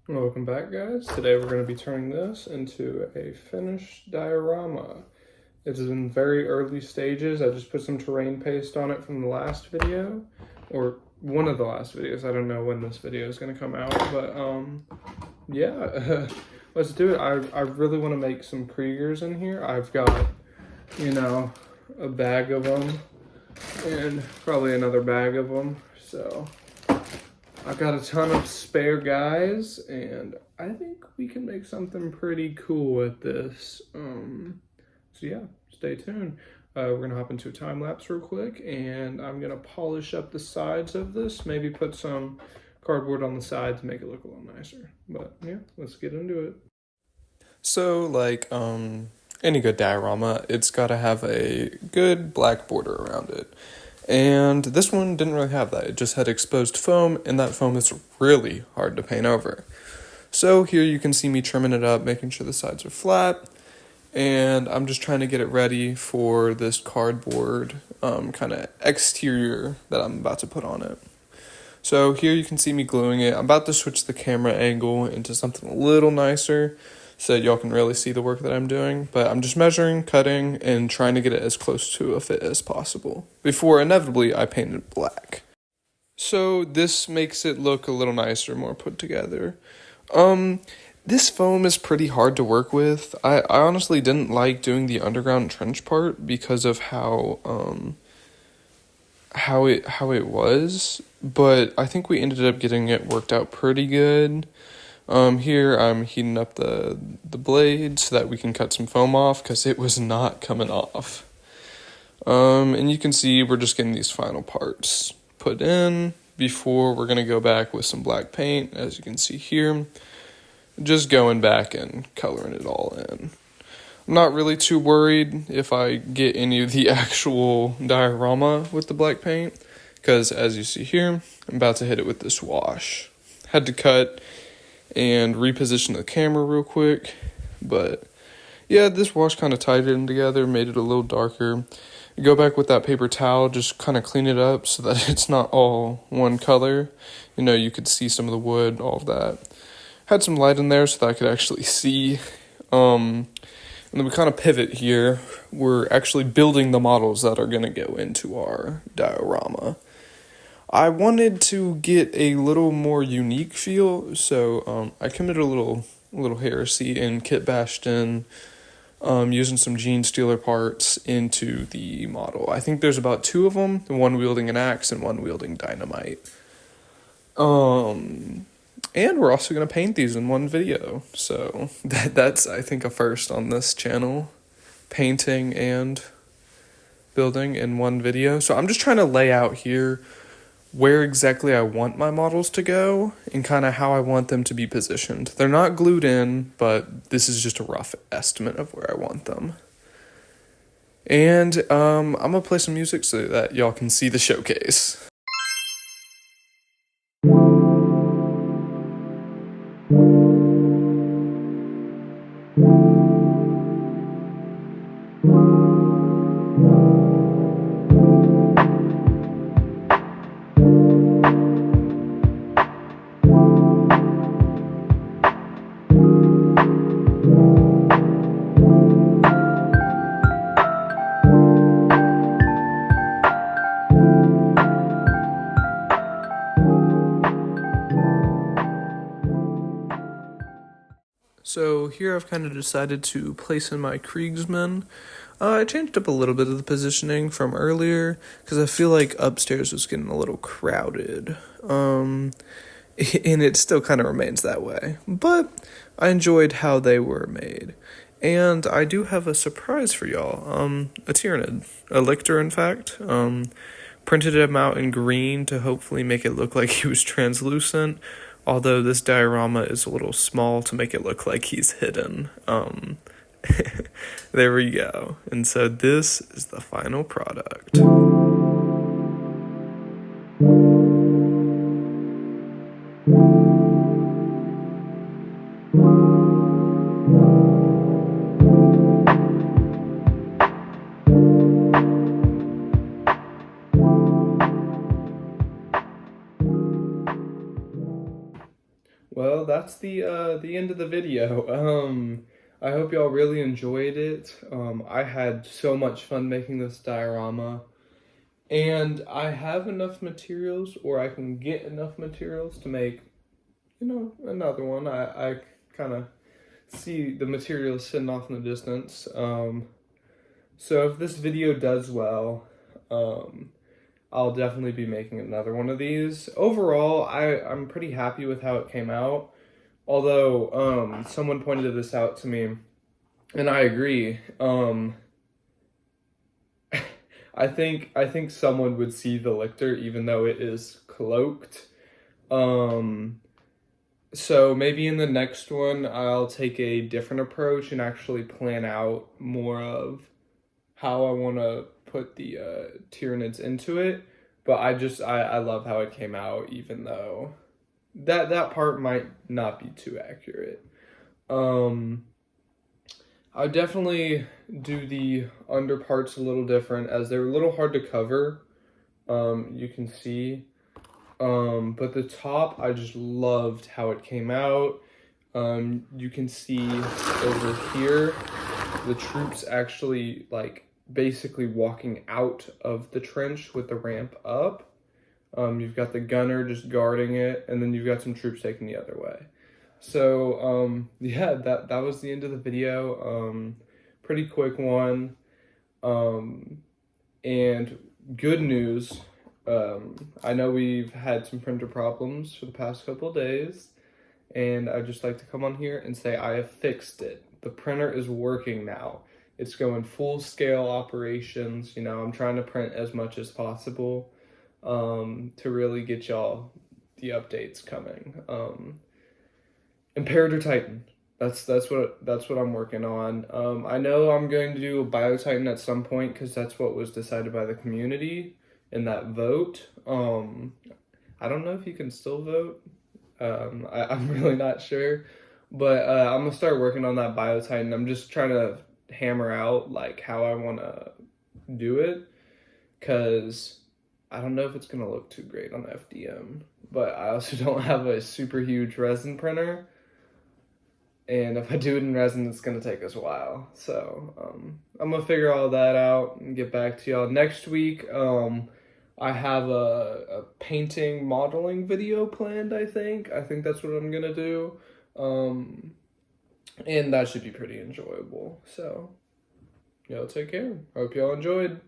Welcome back, guys. Today we're going to be turning this into a finished diorama. It's in very early stages. I just put some terrain paste on it from the last video, or one of the last videos. I don't know when this video is going to come out, but yeah, let's do it. I really want to make some Kriegers in here. I've got, a bag of them and probably another bag of them, so I've got a ton of spare guys, and I think we can make something pretty cool with this. So yeah, stay tuned. We're gonna hop into a time lapse real quick, and I'm gonna polish up the sides of this. Maybe put some cardboard on the side to make it look a little nicer. But yeah, let's get into it. So any good diorama, it's gotta have a good black border around it. And this one didn't really have that. It just had exposed foam, and that foam is really hard to paint over. So here you can see me trimming it up, making sure the sides are flat, and I'm just trying to get it ready for this cardboard kind of exterior that I'm about to put on it. So here you can see me gluing it. I'm about to switch the camera angle into something a little nicer so that y'all can really see the work that I'm doing. But I'm just measuring, cutting, and trying to get it as close to a fit as possible before inevitably I paint it black. So this makes it look a little nicer, more put together. This foam is pretty hard to work with. I honestly didn't like doing the underground trench part because of how it was, but I think we ended up getting it worked out pretty good. Here I'm heating up the blade so that we can cut some foam off because it was not coming off. And you can see we're just getting these final parts put in before we're going to go back with some black paint, as you can see here. Just going back and coloring it all in. I'm not really too worried if I get any of the actual diorama with the black paint, because as you see here, I'm about to hit it with this wash. Had to cut and reposition the camera real quick, but yeah, this wash kind of tied it in together, made it a little darker. Go back with that paper towel, just kind of clean it up so that it's not all one color. You could see some of the wood, all of that. Had some light in there so that I could actually see. And then we kind of pivot here. We're actually building the models that are going to go into our diorama. I wanted to get a little more unique feel, so I committed a little heresy and kit bashed in using some Gene Stealer parts into the model. I think there's about two of them, one wielding an axe and one wielding dynamite. And we're also going to paint these in one video, so that's, I think, a first on this channel, painting and building in one video. So I'm just trying to lay out here where exactly I want my models to go and kind of how I want them to be positioned. They're not glued in, but this is just a rough estimate of where I want them. And I'm going to play some music so that y'all can see the showcase. So here I've kind of decided to place in my Kriegsmen. I changed up a little bit of the positioning from earlier because I feel like upstairs was getting a little crowded. And it still kind of remains that way. But I enjoyed how they were made. And I do have a surprise for y'all. A Tyranid. A Lictor, in fact. Printed him out in green to hopefully make it look like he was translucent. Although this diorama is a little small to make it look like he's hidden. There we go. And so this is the final product. Well, that's that's the end of the video. I hope y'all really enjoyed it. I had so much fun making this diorama, and I have enough materials, or I can get enough materials to make, you know, another one. I kind of see the materials sitting off in the distance. So if this video does well, I'll definitely be making another one of these. Overall, I'm pretty happy with how it came out. Although, someone pointed this out to me, and I agree. I think someone would see the lictor even though it is cloaked. So maybe in the next one, I'll take a different approach and actually plan out more of how I want to put the Tyranids into it. But I love how it came out, even though that part might not be too accurate. I definitely do the underparts a little different, as they're a little hard to cover. You can see. But the top, I just loved how it came out. You can see over here, the troops actually, like, basically walking out of the trench with the ramp up. You've got the gunner just guarding it, and then you've got some troops taking the other way. So, yeah, that was the end of the video. Pretty quick one. And good news. I know we've had some printer problems for the past couple of days, and I'd just like to come on here and say I have fixed it. The printer is working now. It's going full scale operations. You know, I'm trying to print as much as possible to really get y'all the updates coming. Imperator Titan. That's what I'm working on. I know I'm going to do a Bio Titan at some point because that's what was decided by the community in that vote. I don't know if you can still vote. I'm really not sure, but I'm gonna start working on that Bio Titan. I'm just trying to hammer out like how I want to do it, because I don't know if it's gonna look too great on FDM, but I also don't have a super huge resin printer, and if I do it in resin, it's gonna take us a while. So I'm gonna figure all that out and get back to y'all next week. I have a painting modeling video planned, I think that's what I'm gonna do. And that should be pretty enjoyable. So, y'all take care. Hope y'all enjoyed.